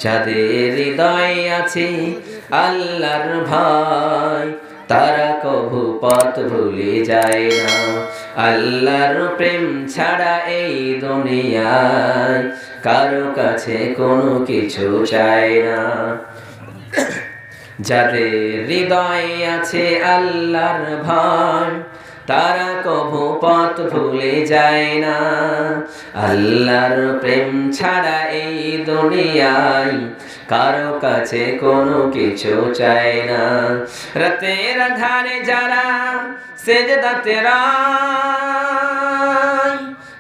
যাদের হৃদয়ে আছে আল্লাহর ভয় তারা কভু পথ ভুলে যায় না। আল্লাহর প্রেম ছাড়া এই দুনিয়ায় কারো কাছে কোনো কিছু চায় না। যাদের হৃদয়ে আছে আল্লাহর ভয় তারা কভু পথ ভুলে যায় না। আল্লাহর প্রেম ছাড়া এই দুনিয়ায় কারো কাছে কোনো কিছু চায় না। রাতের আধারে যারা সেজদাতে রয়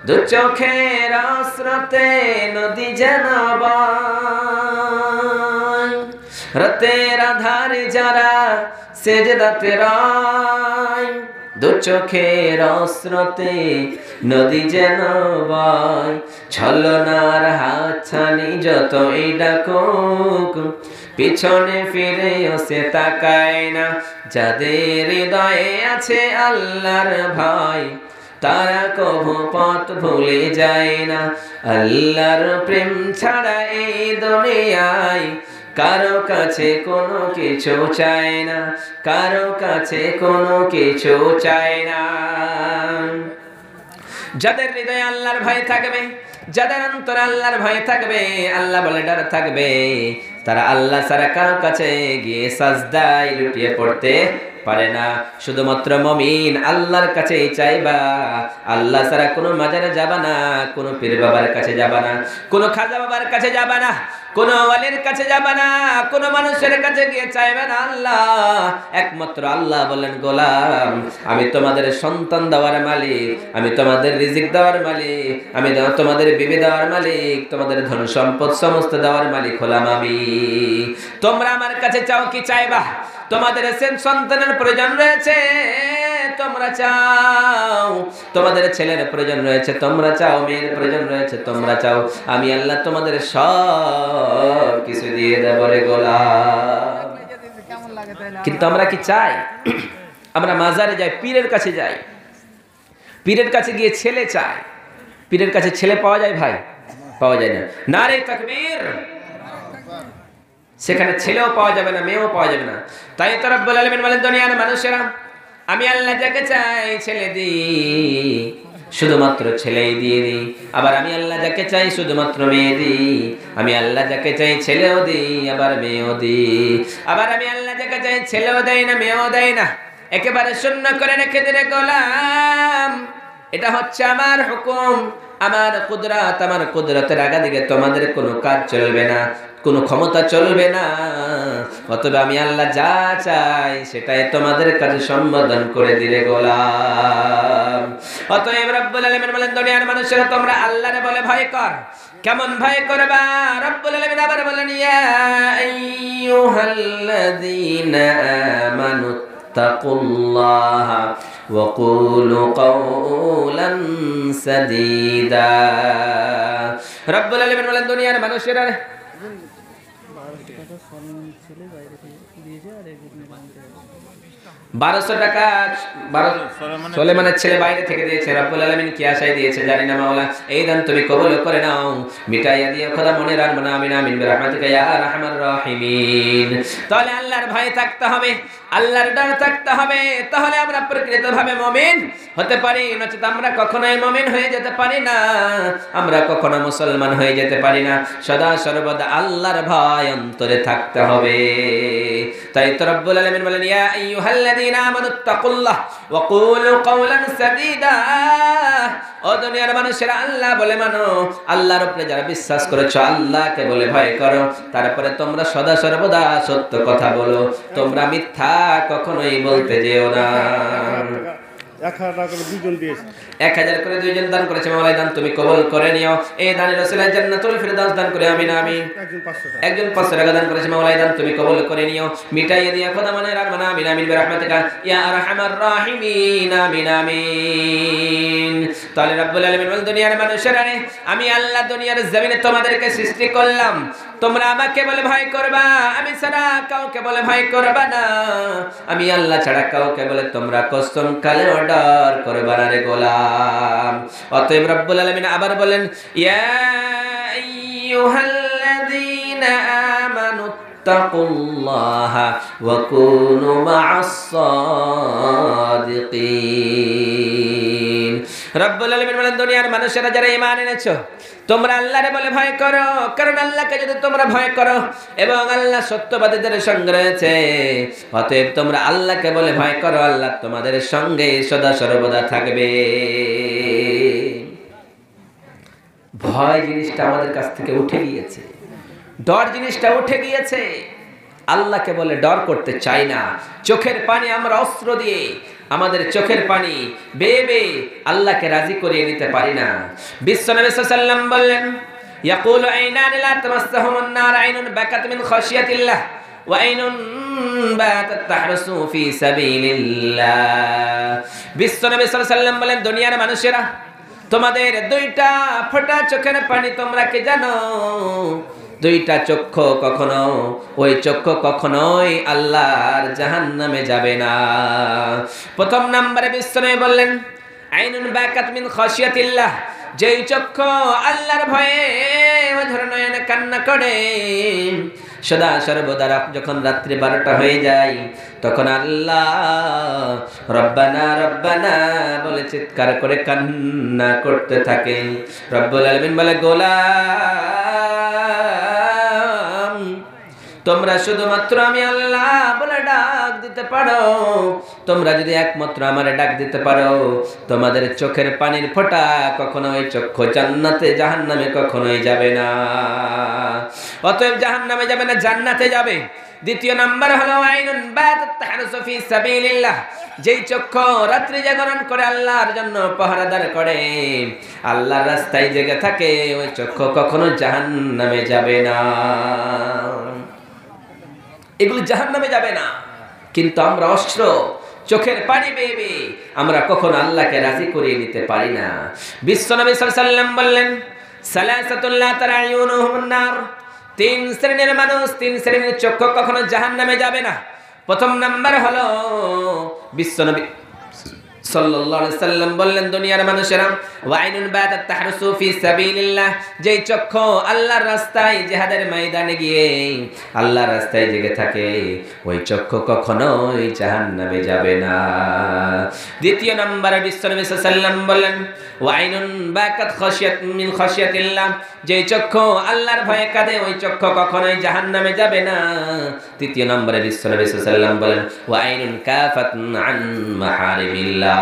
দু চোখের স্রোতে নদী যেন বয়। রাতের আধারে যারা সেজদাতে রয় দু চোখের স্রোতে নদী যেন বয়। ছলনার হাতছানি যতই ডাকুক পিছনে ফিরেও সে তাকায় না। যাদের হৃদয়ে আছে আল্লাহর ভয় তারা কভু পথ ভুলে যায় না। আল্লাহর প্রেম ছাড়া এই দুনিয়ায় কারো কাছে কোনো কিছু চায় না, কারো কাছে কোনো কিছু চায় না। যাদের হৃদয়ে আল্লাহর ভয় থাকবে, যাদের অন্তরে আল্লাহর ভয় থাকবে, আল্লাহ বলে ডর থাকবে, তারা আল্লাহ ছাড়া কারো কাছে গিয়ে সাজদায় লুটিয়ে পড়তে পারে না। শুধুমাত্র মুমিন আল্লাহর কাছেই চাইবা। আল্লাহ ছাড়া কোনো মাজারে যাবা না, কোনো পীর বাবার কাছে যাবা না, কোনো খাজা বাবার কাছে যাবা না, কোনো ওয়ালির কাছে যাবা না, কোনো মানুষের কাছে গিয়ে চাইবে না। আল্লাহ একমাত্র আল্লাহ বলেন, গোলাম আমি তোমাদের সন্তান দেওয়ার মালিক, আমি তোমাদের রিজিক দেওয়ার মালিক, আমি তোমাদের বিবি দেওয়ার মালিক, তোমাদের ধন সম্পদ সমস্ত দেওয়ার মালিক হলাম আমি। তোমরা আমার কাছে চাও কি চাইবা? তোমাদের সন্তানের প্রয়োজন রয়েছে, তোমরা চাও। তোমাদের ছেলের প্রয়োজন রয়েছে, তোমরা চাও। মেয়ের প্রয়োজন রয়েছে, তোমরা চাও। আমি আল্লাহ তোমাদের সব কিছু দিয়ে দেব রে গোলাম। কিন্তু আমরা কি চাই? আমরা মাজারে যাই, পীরের কাছে যাই, পীরের কাছে গিয়ে ছেলে চাই। পীরের কাছে ছেলে পাওয়া যায় ভাই? পাওয়া যায় না। নারে তাকবীর! সেখানে ছেলেও পাওয়া যাবে না, মেয়েও পাওয়া যাবে না। তাই তো রব্বুল আলামিন বলেন, দুনিয়ার মানুষেরা আমি আল্লাহ যাকে চাই ছেলে দিই, শুধুমাত্র ছেলেই দিয়ে দিই। আবার আমি আল্লাহ যাকে চাই শুধুমাত্র মেয়ে দিই। আমি আল্লাহ যাকে চাই ছেলেও দিই, আবার মেয়েও দিই। আবার আমি আল্লাহ যাকে চাই ছেলেও দেয় না, মেয়েও দেয় না, একেবারে শূন্য করে রেখে দিলে গোলাম। এটা হচ্ছে আমার হুকুম, আমার কুদরত। আমার কুদরতের আগাদিকে তোমাদের কোনো কাজ চলবে না, কোনো ক্ষমতা চলবে না। অতএব আমি আল্লাহ যা চাই সেটাই তোমাদের কাছে সম্বোধন করে দিলে গোলাম। অতএব রব্বুল আলামিন বলেন, দুনিয়ার মানুষেরা তোমরা আল্লাহরে বলে ভয় কর। কেমন ভয় করবা? রব্বুল আলামিন আবার বলেন, ইয়া আইয়ুহাল্লাযীনা আমানু তাকুল্লাহা ওয়া কুলু কাওলান সাদীদা। রব্বুল আলামিন বলেন, দুনিয়ার মানুষেরা 1200 টাকা সুলাইমানের ছেলে বাইরে থেকে দিয়েছে। রব্বুল আলামিন কি আশায় দিয়েছে জানি না মাওলা। এই দান তুমি কবুল করে নাও, মিটাইয়া দিও খোদা মনে রাখবো না। আমিন আমিন বিরহমাতিকা ইয়া আরহামার রাহিমিন। তাহলে আল্লাহর ভয় থাকতে হবে, আল্লাহর ডর থাকতে হবে, তাহলে আমরা প্রকৃতভাবে মুমিন হতে পারি। নচেত আমরা কখনোই মুমিন হয়ে যেতে পারি না, আমরা কখনো মুসলমান হয়ে যেতে পারি না। সদা সর্বদা আল্লাহর ভয় অন্তরে থাকতে হবে। তাই তো রব্বুল আলামিন বলেন, ইয়া আইয়ুহাল্লাযীনা আমানুত্তাকুল্লাহ ওয়া কুলু কাওলান সাদীদা। ও দুনিয়ার মানুষেরা আল্লাহ বলে মানো, আল্লাহর উপরে যারা বিশ্বাস করেছো, আল্লাহকে বলে ভয় করো। তারপরে তোমরা সদা সর্বদা সত্য কথা বলো, তোমরা মিথ্যা কখনোই বলতে যেও না। 1000 করে দুইজন দান করেছে। মাওলাই দান তুমি কবুল করে নিও। এই দানের ওসিলায় জান্নাতুল ফিরদাউস দান করে আমিন আমিন। একজন 500 টাকা দান করেছে। মাওলাই দান তুমি কবুল করে নিও, মিটাইয়ে দিও খোদা মনে রাখবো না। আমিন আমিন বিরহমাতিকা ইয়া আরহামার রাহিমিন। আমিন আমিন। তাহলে রব্বুল আলামিন বলেন, দুনিয়ার মানুষেরা রে, আমি আল্লাহ দুনিয়ার জমিনে তোমাদেরকে সৃষ্টি করলাম, তোমরা আমাকে বলে ভয় করবা, আমি ছাড়া কাউকে বলে ভয় করবা না। আমি আল্লাহ ছাড়া কাউকে বলে তোমরা কসম কালে অর্ডার করবা না রে গোলাম। অতএব রব্বুল আলামিন আবার বলেন, ইয়া আইয়ুহাল্লাযীনা ফাত্তাকুল্লাহা ওয়া কুনু মা'আস সাদিকিন। রব্বুল আলামিন বলেন, দুনিয়ার মানুষেরা যারা ঈমান এনেছো, তোমরা আল্লাহরে বলে ভয় করো, কারণ আল্লাহকে যদি তোমরা ভয় করো এবং আল্লাহ সত্যবাদীদের সঙ্গে রয়েছে, অতএব তোমরা আল্লাহকে বলে ভয় করো, আল্লাহ তোমাদের সঙ্গে সদা সর্বদা থাকবে। ভয় জিনিসটা আমাদের কাছ থেকে উঠে গিয়েছে, ডর জিনিসটা উঠে গিয়েছে। আল্লাহকে বলে ডর করতে চাই না। চোখের পানি আমরা অস্ত্র দিয়ে আমাদের চোখের পানি বেয়ে বেয়ে আল্লাহকে রাজি করিয়ে নিতে পারি না। বিশ্বনবী সাল্লাল্লাহু আলাইহি ওয়াসাল্লাম বললেন, ইয়াকুলু আইনান লা তামাসসাহুমুন নার আইনুন বাকাত মিন খাশিয়াতিল্লাহ ওয়া আইনুন বাতাত তাহরসু ফি সাবিলিল্লাহ। বিশ্বনবী সাল্লাল্লাহু আলাইহি ওয়াসাল্লাম বলেন, দুনিয়ার মানুষেরা, তোমাদের দুইটা ফোঁটা চোখের পানি তোমরা কি জানো? দুইটা চক্ষু কখনো, ওই চক্ষু কখনোই আল্লাহর জাহান্নামে যাবে না। প্রথম নম্বরে বিশ্বনবী বললেন, আইনুন বাকাত মিন খাশিয়াতিল্লাহ, যেই চক্ষু আল্লাহর ভয়ে অঝর নয়নে কান্না করে, সদা সর্বদা যখন রাত্রি 12টা হয়ে যায় তখন আল্লাহ রব্বানা রব্বানা বলে চিৎকার করে কান্না করতে থাকে। রব্বুল আলামিন বলে, গোলাম, তোমরা শুধুমাত্র আমি আল্লাহ বলে ডাক দিতে পারো, তোমরা যদি একমাত্র আমারে ডাক দিতে পারো, তোমাদের চোখের পানির ফোঁটা কখনো ওই চক্ষু জান্নাতে জাহান্নামে কখনোই যাবে না। অতএব জাহান্নামে যাবে না, জান্নাতে যাবে। দ্বিতীয় নাম্বার হলো আইনুন বাতাত তাহরসু ফি সাবিলিল্লাহ, যেই চক্ষু রাত্রি জাগরণ করে আল্লাহর জন্য পাহারাদার করে, আল্লাহর রাস্তায় জেগে থাকে, ওই চক্ষু কখনো জাহান্নামে যাবে না। এগুলো জাহান্নামে যাবে না। কিন্তু আমরা অস্ত্র চোখের পানি বেয়ে বেয়ে আমরা কখনো আল্লাহকে রাজি করিয়ে নিতে পারি না। বিশ্বনবী সাল্লাল্লাহু আলাইহি ওয়াসাল্লাম বললেন, সালাসাতুল লা তারায়ুনুহুম নার, তিন শ্রেণীর মানুষ, তিন শ্রেণীর চক্ষু কখনো জাহান্নামে যাবে না। প্রথম নাম্বার হলো বিশ্বনবী সাল্লাল্লাহু আলাইহি ওয়াসাল্লাম বললেন, দুনিয়ার মানুষেরা, ওয়া আইনুন বাতাত তাহরসু ফি সাবিলিল্লাহ, যেই চক্ষু আল্লাহর রাস্তায় জিহাদের ময়দানে গিয়ে আল্লাহর রাস্তায় জেগে থাকে, ওই চক্ষু কখনোই জাহান্নামে যাবে না। দ্বিতীয় নম্বরে বিশ্বনবী সাল্লাল্লাহু আলাইহি ওয়াসাল্লাম বললেন, ওয়া আইনুন বাকাত খাশিয়াত মিন খাশিয়াতিল্লাহ, যেই চক্ষু আল্লাহর ভয়ে কাঁদে, ওই চক্ষু কখনোই জাহান্নামে যাবে না। তৃতীয় নম্বরে বিশ্বনবী সাল্লাল্লাহু আলাইহি ওয়াসাল্লাম বলেন, ওয়া আইনুন কাফাত আন মাহারিমিল্লাহ,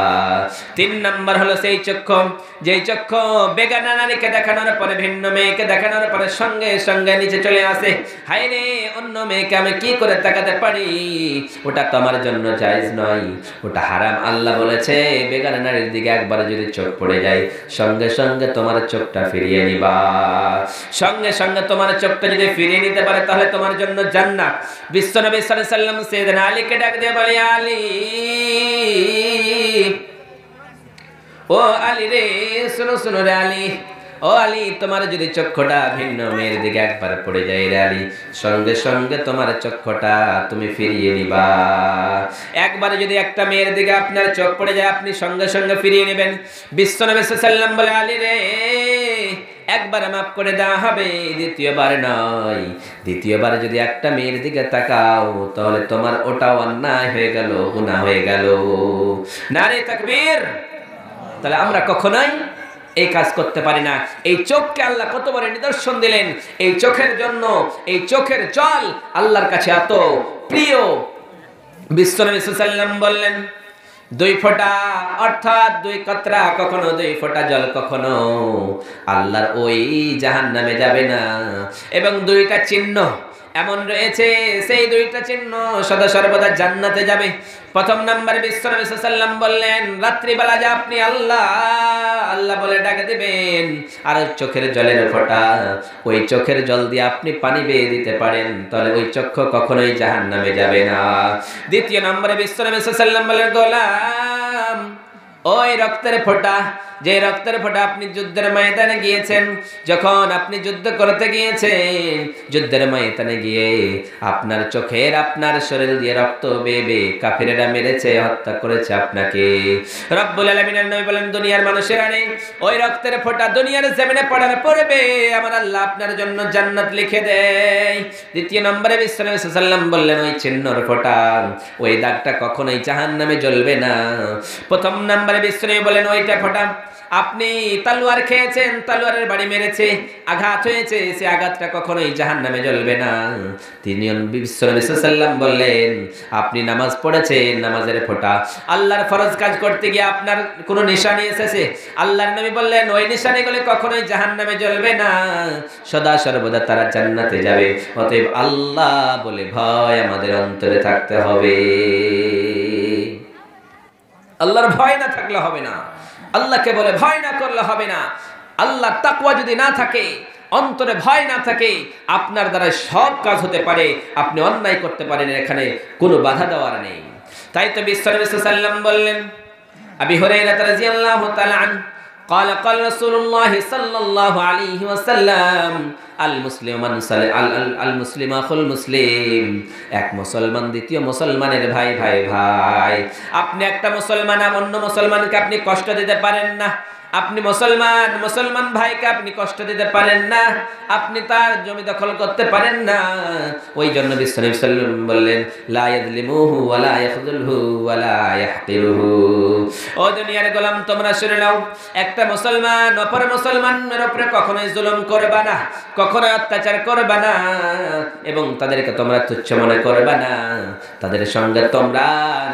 তিন নাম্বার হলো সেই চক্ষু, যেই চক্ষু বেগানা নারীকে দেখানোর পরে, ভিন্ন মেয়েকে দেখানোর পরে সঙ্গে সঙ্গে নিচে চলে আসে, হায় রে অন্য মেয়েকে আমি কি করে তাকাতে পারি, ওটা তো আমার জন্য জায়েজ নয়, ওটা হারাম। আল্লাহ বলেছে, বেগানা নারীর দিকে একবার যদি চোখ পড়ে যায়, সঙ্গে সঙ্গে তোমার চোখটা ফিরিয়ে নিবা। সঙ্গে সঙ্গে তোমার চোখটা যদি ফিরিয়ে নিতে পারে, তাহলে তোমার জন্য জান্নাত। বিশ্বনবী সাল্লাল্লাহু আলাইহি ওয়াসাল্লাম সাইয়েদনা আলীকে ডাক দিয়ে বলে, আলী, ও আলী রে, শোনো শোনো রে আলী, ও আলী, তোমার যদি চক্ষুটা ভিন্ন মেয়ের দিকে একবার পড়ে যায় রে আলী, সঙ্গে সঙ্গে তোমার চক্ষুটা তুমি ফিরিয়ে নিবা। একবারে যদি একটা মেয়ের দিকে আপনার চোখ পড়ে যায়, আপনি সঙ্গে সঙ্গে ফিরিয়ে নেবেন। বিশ্বনবী সাল্লাল্লাহু আলাইহি ওয়াসাল্লাম বলে, আলী রে, একবার মাফ করে দেওয়া হবে, দ্বিতীয়বার নয়। দ্বিতীয়বার যদি একটা মেয়ের দিকে তাকাও, তাহলে তোমার ওটাও অন্যায় হয়ে গেল, গুনাহ হয়ে গেল। নারে তাকবীর। তাহলে আমরা কখনোই এই কাজ করতে পারি না। এই চোখকে আল্লাহ কত বড় নিদর্শন দিলেন। এই চোখের জন্য, এই চোখের জল আল্লাহর কাছে এত প্রিয়। বিশ্বনবী সাল্লাল্লাহু আলাইহি ওয়াসাল্লাম বললেন, দুই ফোঁটা অর্থাৎ দুই কতরা, কখনো দুই ফোঁটা জল কখনো আল্লাহর ওই জাহান্নামে যাবে না। এবং দুইটা চিহ্ন এমন রয়েছে, সেই দুইটা চিহ্ন সদা সর্বদা জান্নাতে যাবে। প্রথম নাম্বার বিশ্বনবী সাল্লাল্লাহু আলাইহি ওয়াসাল্লাম বললেন, রাত্রিবেলা যে আপনি আল্লাহ আল্লাহ বলে ডাক দিবেন, আর চোখের জলের ফোঁটা, ওই চোখের জল দিয়ে আপনি পানি বেয়ে দিতে পারেন, তাহলে ওই চক্ষু কখনোই জাহান্নামে যাবে না। দ্বিতীয় নম্বরে বিশ্বনবী সাল্লাল্লাহু আলাইহি ওয়াসাল্লাম বললেন, গোলাম, ওই রক্তের ফোঁটা যে রক্তের ফোঁটা আপনি যুদ্ধের ময়দানে গিয়েছেন, যখন আপনি যুদ্ধ করতে গিয়েছেন, যুদ্ধের ময়দানে গিয়ে আপনার চোখের আপনার শরীর দিয়ে রক্ত বেবে কাফিরেরা মেরেছে, হত্যা করেছে আপনাকে। রব্বুল আলামিনের নবী বলেন, দুনিয়ার মানুষেরা নেই, ওই রক্তের ফোঁটা দুনিয়ার জমিনে পড়ার পড়বে, আমার আল্লাহ আপনার জন্য জান্নাত লিখে দেয়। দ্বিতীয় নম্বরে বিশ্বনবী সাল্লাল্লাহু আলাইহি ওয়াসাল্লাম বললেন, ওই চিহ্নর ফোঁটা, ওই দাগটা কখনোই জাহান্নামে জ্বলবে না। প্রথম নম্বরে বিশ্বনবী বলেন, ওইটা ফোঁটা আপনি তালোয়ার খেয়েছেন, তালোয়ারের বাড়ি মেরেছে, আঘাত হয়েছে, সে আঘাতটা কখনোই জাহান্নামে জ্বলবে না। তিনি বিশ্বনবী সাল্লাল্লাহু আলাইহি ওয়াসাল্লাম বললেন, আপনি নামাজ পড়েছেন, নামাজের ফোঁটা আল্লাহর ফরজ কাজ করতে গিয়ে আপনার কোনো নিশানি এসেছে, আল্লাহর নবী বললেন ওই নিশানিগুলো কখনোই জাহান্নামে জ্বলবে না, সদা সর্বদা তারা জান্নাতে যাবে। অতএব আল্লাহ বলে ভয় আমাদের অন্তরে থাকতে হবে। আল্লাহর ভয় না থাকলে হবে না, আল্লাহকে বলে ভয় না করলে হবে না। আল্লাহর তাকওয়া যদি না থাকে, অন্তরে ভয় না থাকে, আপনার দ্বারা সব কাজ হতে পারে, আপনি অন্যায় করতে পারেন, এখানে কোনো বাধা দেওয়ার নেই। তাই তো বিশ্বনবী সাল্লাল্লাহু আলাইহি ওয়াসাল্লাম বললেন, আবি হুরায়রা রাদিয়াল্লাহু তাআলা আনহু قال قال رسول الله صلى الله عليه وسلم المسلم اخو المسلم, এক মুসলমান দ্বিতীয় মুসলমানের ভাই, ভাই ভাই। আপনি একটা মুসলমান, অন্য মুসলমানকে আপনি কষ্ট দিতে পারেন না, আপনি মুসলমান ভাইকে আপনি কষ্ট দিতে পারেন না, আপনি তার জমি দখল করতে পারেন না। ওই জন্য বিশ্বনবী সাল্লাল্লাহু আলাইহি ওয়াসাল্লাম বললেন, লা ইয়াযলিমুহু ওয়া লা ইয়াখযুলহু ওয়া লা ইয়াহকিরুহু। ও দুনিয়ার গোলাম, তোমরা শুনে নাও, একটা মুসলমান অপর মুসলমানের উপরে কখনোই জুলুম করবে না, কখনোই অত্যাচার করবে না, এবং তাদেরকে তোমরা তুচ্ছ মনে করবে না, তাদের সঙ্গে তোমরা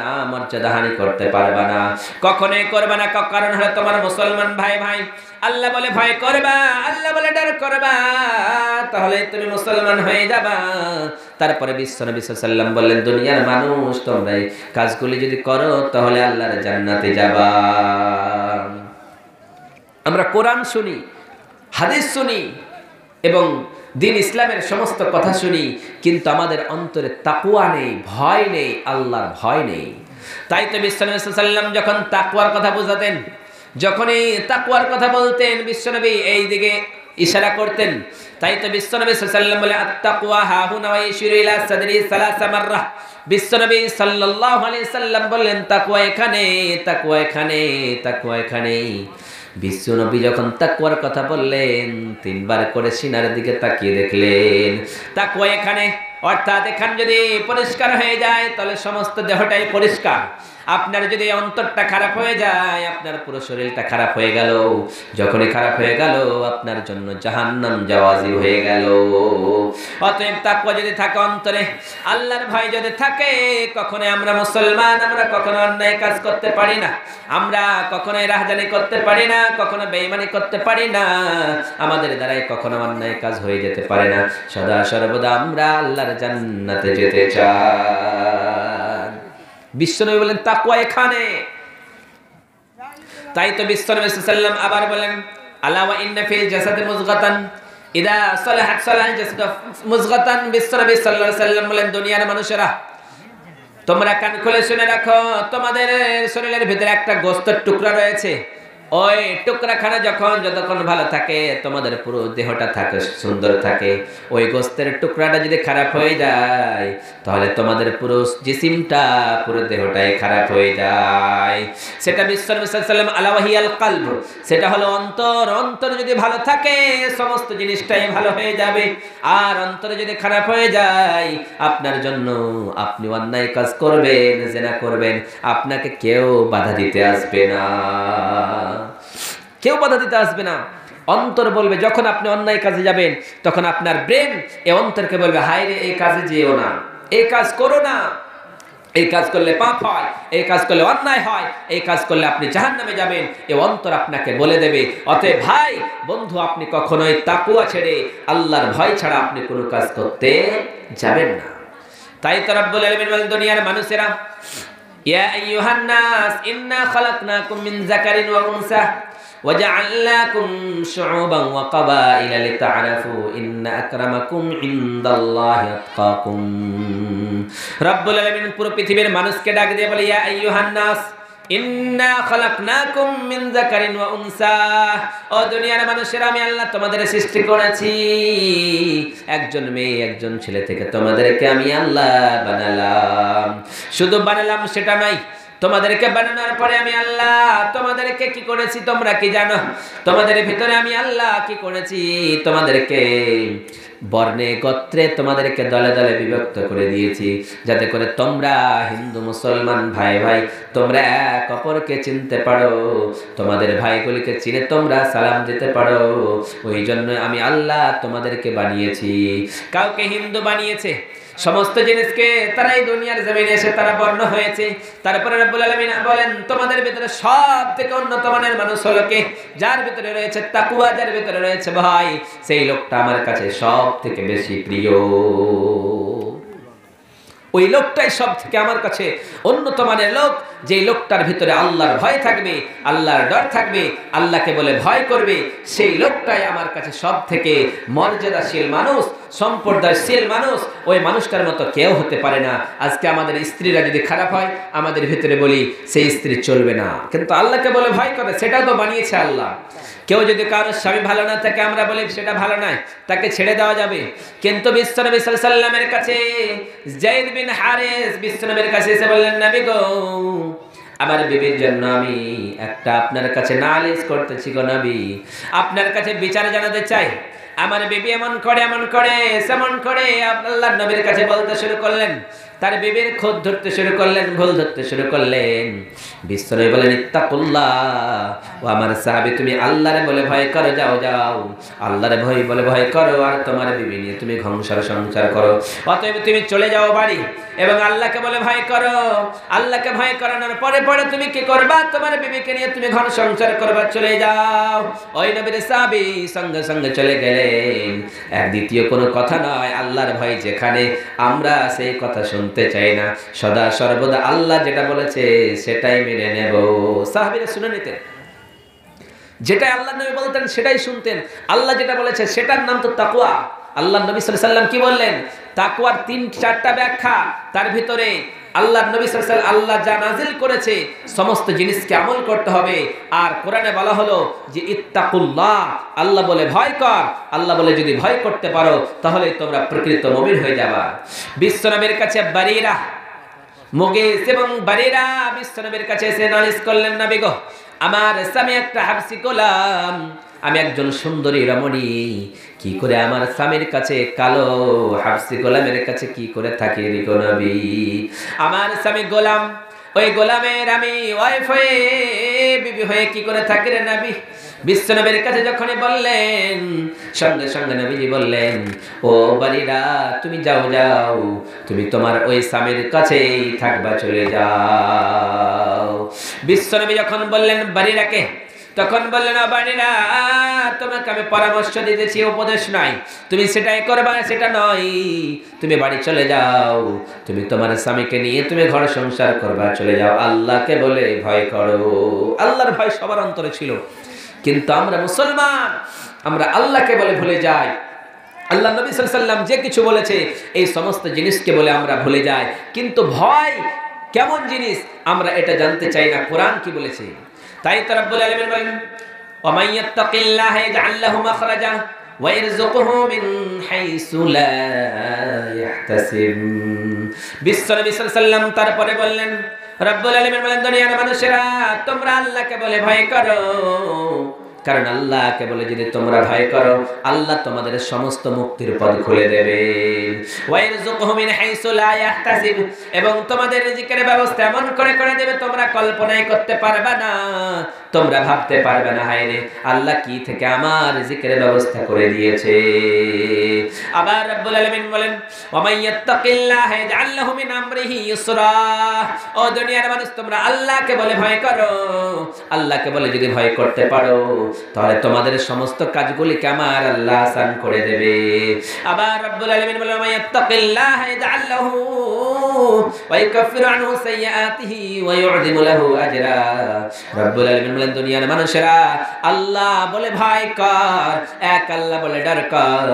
না মর্যাদাহানি করতে পারবে না, কখনোই করবে না। কারণ হলো তোমার মুসলমান ভাই ভাই, আল্লাহ বলে ভয় করবা, আল্লাহ বলে ডর করবা, তাহলে তুমি মুসলমান হয়ে যাবা। তারপরে বিশ্বনবী সাল্লাল্লাহু আলাইহি ওয়াসাল্লাম বললেন, দুনিয়ার মানুষ, তোমরা এই কাজগুলি যদি করো তাহলে আল্লাহর জান্নাতে যাবা। আমরা কোরআন শুনি, হাদিস শুনি এবং দিন ইসলামের সমস্ত কথা শুনি, কিন্তু আমাদের অন্তরে তাকওয়া নেই, ভয় নেই, আল্লাহর ভয় নেই। তাই তো বিশ্বনবী সাল্লাল্লাহু আলাইহি ওয়াসাল্লাম যখন তাকওয়ার কথা বোঝাতেন, যখনই তাকওয়ার কথা বলতেন, বিশ্বনবী এই দিকে ইশারা করতেন। তাই তো বিশ্বনবী সাল্লাল্লাহু আলাইহি ওয়াসাল্লাম বলে, আত-তাকওয়া হাহুনা ওয়া ইশিরু ইলা সাদরি সালাসা মাররা। বিশ্বনবী সাল্লাল্লাহু আলাইহি ওয়াসাল্লাম বললেন, তাকওয়া এখানে, তাকওয়া এখানে, তাকওয়া এখানে। বিশ্বনবী যখন তাকওয়ার কথা বললেন, তিনবার করে সিনার দিকে তাকিয়ে দেখলেন, তাকওয়া এখানে, অর্থাৎ এখানে যদি পরিষ্কার হয়ে যায় তাহলে সমস্ত দেহটাই পরিষ্কার। আপনার যদি অন্তরটা খারাপ হয়ে যায়, আপনার পুরো শরীরটা খারাপ হয়ে গেল, যখনই খারাপ হয়ে গেল আপনার জন্য জাহান্নাম যাওয়াজি হয়ে গেল। অতএব তাকওয়া যদি থাকে অন্তরে, আল্লাহর ভয় যদি থাকে, কখনোই আমরা মুসলমান, আমরা কখনো অন্যায় কাজ করতে পারি না, আমরা কখনোই রাহজানি করতে পারি না, কখনো বেঈমানি করতে পারি না, আমাদের দ্বারাই কখনো অন্যায় কাজ হয়ে যেতে পারে না। সদা সর্বদা আমরা আল্লাহর জান্নাতে যেতে চাই। বিশ্বনবী বলেন, তাকওয়া এখানে। তাই তো বিশ্বনবী সাল্লাল্লাহু আলাইহি ওয়াসাল্লাম আবার বলেন, আলা ওয়া ইন্না ফিল জাসাদি মুযগাতান ইদা সালাহাত সালাহাল জাসাদু মুযগাতান। বিশ্বনবী সাল্লাল্লাহু আলাইহি ওয়াসাল্লাম বলেন, দুনিয়ার মানুষেরা, তোমরা কান খুলে শুনে রাখো, তোমাদের শরীরের ভিতরে একটা গোশতের টুকরা রয়েছে, ওই টুকরাখানা যতক্ষণ ভালো থাকে, তোমাদের পুরো দেহটা থাকে, সুন্দর থাকে। ওই গোশতের টুকরাটা যদি খারাপ হয়ে যায়, তাহলে তোমাদের পুরো জিসিমটা, পুরো দেহটাই খারাপ হয়ে যায়। সেটা বিশ্বনবী সাল্লাল্লাহু আলাইহি ওয়াসাল্লাম, আলা ওয়াহিয়াল কলব, সেটা হলো অন্তর। অন্তর যদি ভালো থাকে, সমস্ত জিনিসটাই ভালো হয়ে যাবে। আর অন্তর যদি খারাপ হয়ে যায়, আপনার জন্য, আপনি অন্যায় কাজ করবেন, জিনা করবেন, আপনাকে কেউ বাধা দিতে আসবে না, কেউ বাধা দিতে আসবে না। অন্তর বলবে, যখন আপনি অন্যায় কাজে যাবেন, তখন আপনার ব্রেন এই অন্তরকে বলবে, হায় রে, এই কাজে যেও না, এই কাজ করো না, এই কাজ করলে পাপ হয়, এই কাজ করলে অন্যায় হয়, এই কাজ করলে আপনি জাহান্নামে যাবেন। এই অন্তর আপনাকে বলে দেবে। অতএব ভাই, বন্ধু, আপনি কখনোই তাকওয়া ছেড়ে, আল্লাহর ভয় ছাড়া আপনি কোনো কাজ করতে যাবেন না। তাই তো রব্বুল আলামিন বলেন, দুনিয়ার মানুষেরা, ইয়া আইয়ুহান নাস ইন্না খালাকনাকুম মিন যাকারিন ওয়া উনসা وجعلناكم شعوبا وقبائل لتعارفوا إن أكرمكم عند الله أتقاكم। রব্বুল আলামিন পুরো পৃথিবীর মানুষকে ডাক দিয়ে বলে, ইয়া আইয়ুহান নাস, ইন্না খালাকনাকুম মিন যাকারিন ওয়া উনসা, ও দুনিয়ার মানুষেরা আমি আল্লাহ তোমাদের সৃষ্টি করেছি একজন মেয়ে একজন ছেলে থেকে, তোমাদেরকে আমি আল্লাহ বানালাম। শুধু বানালাম সেটা নয়, তোমাদেরকে বানানোর পরে আমি আল্লাহ তোমাদেরকে কি করেছি তোমরা কি জানো? তোমাদের ভিতরে আমি আল্লাহ কি করেছি? তোমাদেরকে বর্ণে গোত্রে তোমাদেরকে দলে দলে বিভক্ত করে দিয়েছি, যাতে করে তোমরা হিন্দু মুসলমান ভাই ভাই তোমরা এক অপরকে চিনতে পারো, তোমাদের ভাইগুলিকে চিনে তোমরা সালাম দিতে পারো। ওই জন্য আমি আল্লাহ তোমাদেরকে বানিয়েছি। কাউকে হিন্দু বানিয়েছে, সমস্ত জিনিসকে তারা এই দুনিয়ার জমিনে এসে তারা বর্ণ হয়েছে। তারপরে রব্বুল আলামিন বলেন তোমাদের ভিতরে সব থেকে উন্নত মানের মানুষ হলো কে? যার ভিতরে রয়েছে তাকওয়া, যার ভিতরে রয়েছে ভয়, সেই লোকটা আমার কাছে সব থেকে বেশি প্রিয়। ওই লোকটাই সব থেকে আমার কাছে উন্নত মানের লোক, যেই লোকটার ভিতরে আল্লাহর ভয় থাকবে, আল্লাহর ডর থাকবে, আল্লাহকে বলে ভয় করবে, সেই লোকটাই আমার কাছে সব থেকে মর্যাদাশীল মানুষ, সম্প্রদায়শীল মানুষ। ওই মানুষটার মতো কেউ হতে পারে না। আজকে আমাদের স্ত্রীরা যদি খারাপ হয়, আমাদের ভিতরে বলি সেই স্ত্রী চলবে না, কিন্তু আল্লাহকে বলে ভয় করে, সেটাও তো বানিয়েছে আল্লাহ। কেউ যদি কারোর স্বামী ভালো না থাকে, আমরা বলি সেটা ভালো নয়, তাকে ছেড়ে দেওয়া যাবে। কিন্তু বিশ্বনবী সাল্লাল্লাহু আলাইহি ওয়াসাল্লামের কাছে যায়েদ বিন হারিস বিশ্বনবীর কাছে এসে বললেন, নবী গো, আমার বিবির জন্য আমি একটা আপনার কাছে নালিশ করতেছি গো নবী, আপনার কাছে বিচার জানাতে চাই। আমার বিবি এমন করে সেমন করে। আল্লাহর নবীর কাছে বলতে শুরু করলেন, তার বিবির খোঁজ ধরতে শুরু করলেন, ভুল ধরতে শুরু করলেন। বিশ্বনবী বলেন, ইত্তাকুল্লাহ, ও আমার সাহাবী তুমি আল্লাহরে বলে ভয় করো, যাও যাও আল্লাহরে বলে ভয় করো, আর তোমার বিবি নিয়ে তুমি সংসার করো। অতএব তুমি চলে যাও বাড়ি এবং আল্লাহকে বলে ভয় করো। আল্লাহকে ভয় করানোর পরে পরে তুমি কি করবা? তোমার বিবিকে নিয়ে তুমি ঘর সংসার করবা, চলে যাও। ওই নবীর সাহাবী সঙ্গে সঙ্গে চলে গেলেন। এক দ্বিতীয় কোনো কথা নয়, আল্লাহর ভয় যেখানে, আমরা সেই কথা শুনতে চাই না, সদা সর্বদা আল্লাহ যেটা বলেছে সেটাই মেনে নেব। সাহাবীরা শুনে নিতেন, যেটাই আল্লাহ নবী বলতেন সেটাই শুনতেন। আল্লাহ যেটা বলেছে সেটার নাম তো তাকওয়া। আল্লাহ নবী সাল্লাল্লাহু আলাইহি ওয়াসাল্লাম কি বললেন? তাকওয়ার ৩-৪টা ব্যাখ্যা, তার ভিতরে আল্লাহ নবী সাল্লাল্লাহু আলাইহি ওয়াসাল্লাম আল্লাহ যা নাজিল করেছে সমস্ত জিনিসকে আমল করতে হবে। আর কোরআনে বলা হলো যে ইত্তাকুল্লাহ, আল্লাহ বলে ভয় কর। আল্লাহ বলে যদি ভয় করতে পারো তাহলে তোমরা প্রকৃত মুমিন হয়ে যাবা। বিশ্বনবীর কাছে বারিরা, মুগীস এবং বারিরা বিশ্বনবীর কাছে এসে নালিশ করলেন, নবী গো, আমার স্বামী একটা হাবশী গোলাম, আমি একজন সুন্দরী রমণী, কি করে আমার স্বামীর কাছে কালো হাবশী গোলামের কাছে কি করে থাকি গো নবী? আমার স্বামী গোলাম, ওই গোলামের আমি ওয়াইফ হয়ে, বিবি হয়ে কি করে থাকি রে নবী? বিশ্বনবীর কাছে যখনই বললেন, সঙ্গে সঙ্গে নবীজি বললেন, ও বালিরা, তুমি যাও যাও, তুমি তোমার ওই স্বামীর কাছেই থাকবা, চলে যাও। বিশ্বনবী যখন বললেন বালিরাকে, তখন বললেন, ও বালিরা, তোমাকে আমি পরামর্শ দিতেছি, উপদেশ নাই, তুমি সেটাই করবা সেটা নয়, তুমি বাড়ি চলে যাও, তুমি তোমার স্বামীকে নিয়ে তুমি ঘর সংসার করবা, চলে যাও, আল্লাহকে বলে ভয় করো। আল্লাহর ভয় সবার অন্তরে ছিল, কিন্তু আমরা মুসলমান, আমরা আল্লাহকে বলে ভুলে যাই। আল্লাহ নবী সাল্লাল্লাহু আলাইহি ওয়াসাল্লাম যে কিছু বলেছে এই সমস্ত জিনিসকে বলে আমরা ভুলে যাই, কিন্তু ভয় কেমন জিনিস আমরা এটা জানতে চাই না। কোরআন কি বলেছে? তাই তো রব্বুল আলামিন বলেন, ওয়া মান ইয়াত্তাকিল্লাহা ইয়াজআল লাহু মাখরাজা ওয়া ইয়ারযুকুহু মিন হাইসু লা ইয়াহতাসিব। বিশ্বনবী সাল্লাল্লাহু আলাইহি ওয়াসাল্লাম তারপরে বললেন, রব্বুল আলামিন বলেন, দুনিয়ার মানুষেরা তোমরা আল্লাহকে বলে ভয় করো, কারণ আল্লাহকে বলে যদি তোমরা ভয় করো, আল্লাহ তোমাদের সমস্ত মুক্তির পথ খুলে দেবেন। ওয়াইরযুকুহু মিন হাইসু লা ইয়াহতাসিব, এবং তোমাদের রিজিকের ব্যবস্থা এমন করে করে দেবে তোমরা কল্পনাই করতে পারবে না, তোমরা ভাবতে পারবে না, হায় রে আল্লাহ কি থেকে আমার রিজিকের ব্যবস্থা করে দিয়েছে। আবার রব্বুল আলামিন বলেন, ওয়া মান ইয়াত্তাকিল্লাহা ইয়াজআল লাহু মিন আমরিহি ইউসরা। ও দুনিয়ার মানুষ, তোমরা আল্লাহকে বলে ভয় করো, আল্লাহকে বলে যদি ভয় করতে পারো তাহলে তোমাদের সমস্ত কাজগুলিকে আমার আল্লাহ আসান করে দেবে। আবার রব্বুল আলামিন বলেন, ওয়া মান ইয়াত্তাকিল্লাহা ইয়াজআল লাহু ওয়া ইউকাফিরু আনহু সাইয়্যাতিহি ওয়া ইউযিমু লাহু আজরা। রব্বুল আলামিন বলেন দুনিয়ার মানুষেরা আল্লাহ বলে ভয় কর, এক আল্লাহ বলে ডর কর।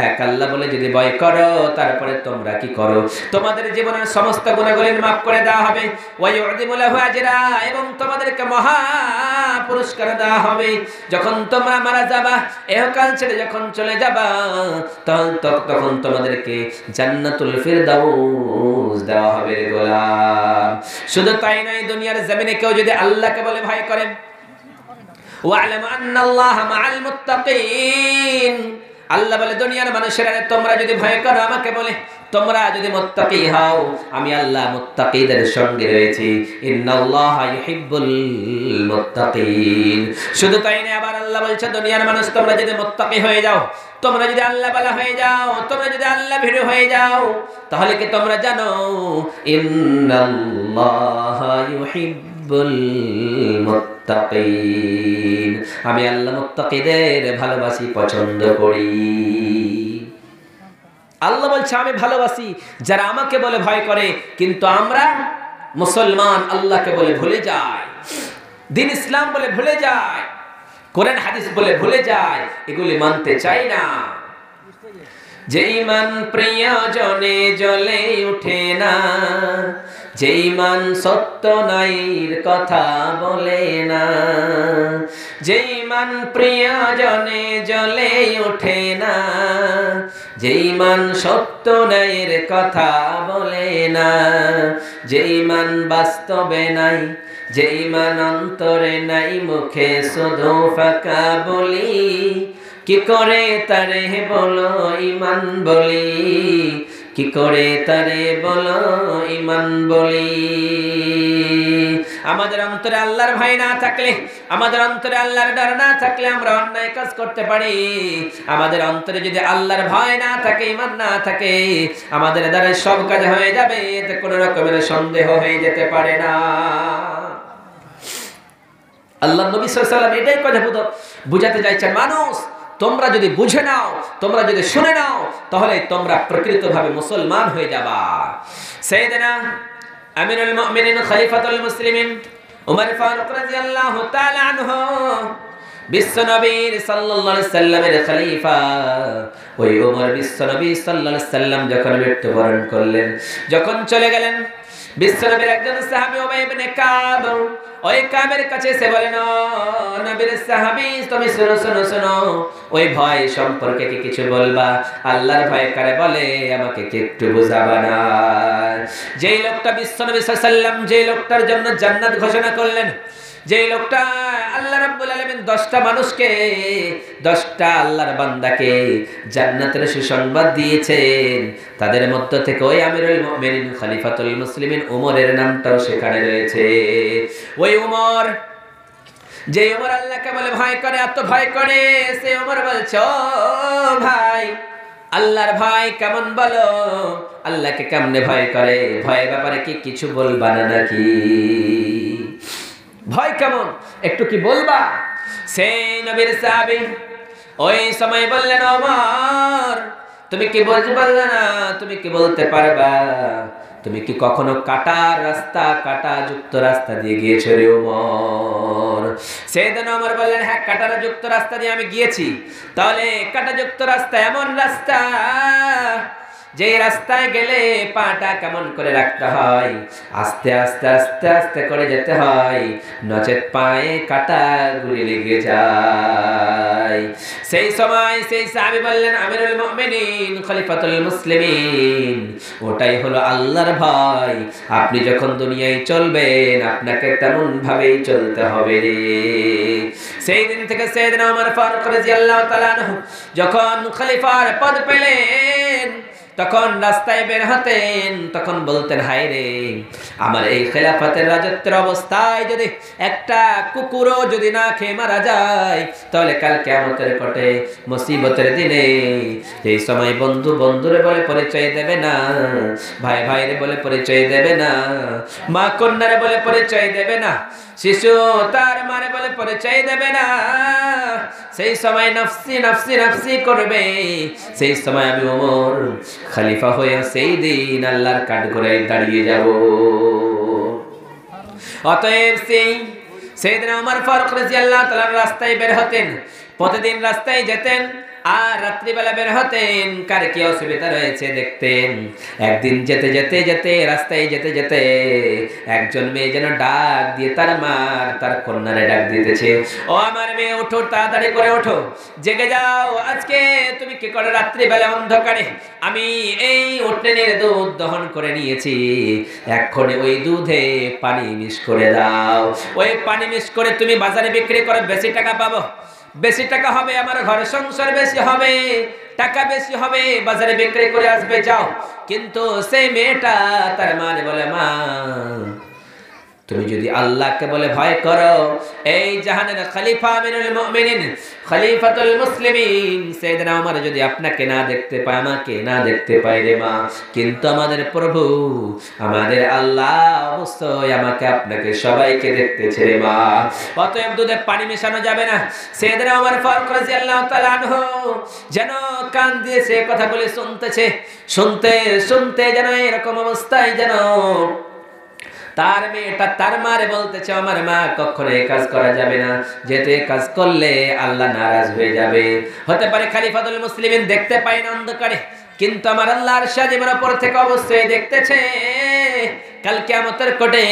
এক আল্লাহ বলে যদি ভয় করো তারপরে তোমরা কি করো? তোমাদের জীবনের সমস্ত গুনাহগুলো মাফ করে দেওয়া হবে। ওয়া ইউযিমু লাহু আজরা, এবং তোমাদেরকে মহা পুরস্কার দেওয়া হবে। যখন তোমরা মারা যাবা, ইহকাল ছেড়ে যখন চলে যাবা, তখন তোমাদেরকে জান্নাতুল ফিরদাউস দেওয়া হবে রে গোলাম। শুধু তাই নয়, দুনিয়ার জমিনে কেউ যদি আল্লাহকে বলে ভয় করেন, ওয়া'লামু আন্নাল্লাহা মা'আল মুত্তাকিন, আল্লাহ বলে দুনিয়ার মানুষেরা তোমরা যদি ভয় করো আমাকে বলে, তোমরা যদি মুত্তাকি হও, আমি আল্লাহ মুত্তাকিদের সঙ্গে রয়েছি। ইন্নাল্লাহা ইউহিব্বুল মুত্তাকিন। শুধু তাই না, আবার আল্লাহ বলছে দুনিয়ার মানুষ তোমরা যদি মুত্তাকি হয়ে যাও, তোমরা যদি আল্লাহ ওয়ালা হয়ে যাও, তোমরা যদি আল্লাহ ভীরু হয়ে যাও, তাহলে কি তোমরা জানো ইন্নাল্লাহা ইউহিব্বুল মুত্তাকিন, আমি আল্লাহ মুত্তাকিদের ভালোবাসি, পছন্দ করি। আল্লাহ বলছে আমি ভালোবাসি যারা আমাকে বলে ভয় করে। কিন্তু আমরা মুসলমান আল্লাহকে বলে ভুলে যাই, দ্বীন ইসলাম বলে ভুলে যাই, কোরআন হাদিস বলে ভুলে যাই, এগুলি মানতে চাই না। যে ঈমান প্রিয়জনে জ্বলে ওঠে না, যে ঈমান সত্য নাইর কথা বলে না, যে ঈমান প্রিয়জনে জ্বলে ওঠে না, যে ঈমান সত্য নাইর কথা বলে না, যে ঈমান বাস্তবে নাই, যে ঈমান অন্তরে নাই, মুখে শুধু ফাঁকা বলি, কি করে তারে বলো ঈমান বলি, কি করে তারে বলো ঈমান বলি। আমাদের অন্তরে আল্লাহর ভয় না থাকলে, আমাদের অন্তরে আল্লাহর ডর না থাকলে আমরা অন্যায় কাজ করতে পারি। আমাদের অন্তরে যদি আল্লাহর ভয় না থাকে, ঈমান না থাকে, আমাদের দ্বারা সব কাজ হয়ে যাবে, এতে কোনো রকমের সন্দেহ হয়ে যেতে পারে না। আল্লাহ নবী সাল্লাল্লাহু আলাইহি ওয়াসাল্লাম এটাই কথা বুঝাতে চাইছেন, মানুষ তোমরা যদি বুঝে নাও, তোমরা যদি শুনে নাও, তাহলে তোমরা প্রকৃতভাবে মুসলমান হয়ে যাবা। সাইয়েদনা আমিরুল মুমিনিন খলিফাতুল মুসলিমিন উমর ফারুক রাদিয়াল্লাহু তাআলা আনহু, বিশ্বনবী সাল্লাল্লাহু আলাইহি সাল্লামের খলিফা, ওই উমর বিশ্বনবী সাল্লাল্লাহু আলাইহি সাল্লাম যখন মৃত্যুবরণ করলেন, যখন চলে গেলেন, বিশ্বনবীর একজন সাহাবী উবাই ইবনে কাব ওই কাবের কাছে এসে বলেন, নবীর সাহাবী তুমি শুনো শুনো শুনো, ওই ভয় সম্পর্কে কি কিছু বলবা? আল্লাহর ভয় কারে বলে আমাকে কি একটু বুঝাবা না? যেই লোকটা বিশ্বনবী সাল্লাল্লাহু আলাইহি সাল্লাম যে লোকটার জন্য জান্নাত ঘোষণা করলেন, যে লোকটা আল্লাহ রাব্বুল আলামিন 10টা মানুষকে, 10টা আল্লাহর বান্দাকে জান্নাতের সুসংবাদ দিয়েছেন, তাদের মধ্য থেকে ওই আমিরুল মুমিনিন খলিফাতুল মুসলিমিন উমরের নামটাও সেখানে রয়েছে। ওই উমর, যে উমর আল্লাহকে বলে ভয় করে, এত ভয় করে, সে উমর বলছে ও ভাই, আল্লাহর ভয় কেমন বলো? আল্লাহকে কেমনে ভয় করে? ভয়ের ব্যাপারে কি কিছু বলবা না নাকি? ভয় কেমন একটু কি বলবা? সেই নবীর সাহাবী ওই সময় বললেন, ওমর তুমি কি বলতে পারলে না? তুমি কি বলতে পারবা? তুমি কি কখনো কাটার রাস্তা, কাটা যুক্ত রাস্তা দিয়ে গিয়েছো রে ওমর? সেদিন ওমর বললেন, হ্যাঁ কাটার যুক্ত রাস্তা দিয়ে আমি গিয়েছি। তাহলে কাটা যুক্ত রাস্তা এমন রাস্তা যে রাস্তায় গেলে পাটা কেমন করে রাখতে হয়, আস্তে আস্তে আস্তে আস্তে করে যেতে হয়, নচেত পায়ে কাটা গুলি লেগে যায়। সেই সময় সেই সাহাবী বললেন, আমিরুল মুমিনিন খলিফাতুল মুসলিমিন, ওটাই হলো আল্লাহর ভয়। আপনি যখন দুনিয়ায় চলবেন আপনাকে তেমন ভাবেই চলতে হবে রে। সেই দিন থেকে সাইয়েদনা ওমর ফারুক রাদিয়াল্লাহু তাআলা আনহু যখন খলিফার পদ পেলেন, তখন রাস্তায় বের হতেন, তখন বলতেন, হায় রে, আমার এই খেলাফতের রাজত্বের অবস্থায় যদি একটা কুকুরও যদি না খেয়ে মারা যায়, তাহলে কাল কিয়ামতের পথে মুসিবতের দিনে এই সময় বন্ধু বন্ধুরে বলে পরিচয় দেবে না, ভাই ভাইরে বলে পরিচয় দেবে না, মা কন্যারে বলে পরিচয় দেবে না, শিশু তার মারে বলে পরিচয় দেবে না, সেই সময় নফসি নফসি নফসি করবে। সেই সময় আমি ওমর খলিফা হয়ে সেই দিন আল্লাহর কাঠগড়ায় দাঁড়িয়ে যাব। অতএব সেদিন ওমর ফারুক রাদিয়াল্লাহু তাআলা রাস্তায় বের হতেন, প্রতিদিন রাস্তায় যেতেন আর রাত্রিবেলা বের হতেন, কার কি অসুবিধা রয়েছে দেখতেন। একদিন যেতে যেতে যেতে রাস্তায় যেতে যেতে একজন মেয়ে যেন ডাক দিয়ে তার কন্যারে ডাক দিতেছে, ও আমার মেয়ে ওঠো, তাড়াতাড়ি করে ওঠো, জেগে যাও, আজকে তুমি কি করে রাত্রিবেলা অন্ধকারে আমি এই উটনীর দুধ দহন করে নিয়েছি, এক্ষণে ওই দুধে পানি মিক্স করে দাও, ওই পানি মিক্স করে তুমি বাজারে বিক্রি করে বেশি টাকা পাবো, বেশি টাকা হবে, আমার ঘর সংসার বেশি হবে, টাকা বেশি হবে, বাজারে বিক্রি করে আসবে, যাও। কিন্তু সেই মেয়েটা তার মারে বলে, মা তুমি যদি আল্লাহকে বলে ভয় করো, এই জাহানের খলিফা আমিরুল মুমিনিন খলিফাতুল মুসলিমিন সাইয়েদনা ওমর যদি আপনাকে না দেখতে পায়, আমাকে না দেখতে পায় রে মা, কিন্তু আমাদের প্রভু আমাদের আল্লাহ অবশ্যই আমাকে আপনাকে সবাইকে দেখতেছে রে মা। অতএব দুধে পানি মেশানো যাবে না। সাইয়েদনা ওমর ফারুক রাদিয়াল্লাহু তাআলা আনহু যেন কান দিয়ে সে কথাগুলি শুনতেছে, শুনতে শুনতে যেন এরকম অবস্থায় যেন তার মেয়েটা তার মারে বলতেছে, আমার মা কখনো এই কাজ করা যাবে না, যেহেতু এই কাজ করলে আল্লাহ নারাজ হয়ে যাবে। হতে পারে খলিফাতুল মুসলিমিন দেখতে পায় না অন্ধকারে, কিন্তু আমার আল্লাহর সাজিমের উপর থেকে অবশ্যই দেখতেছে। কাল কিয়ামতের কোটে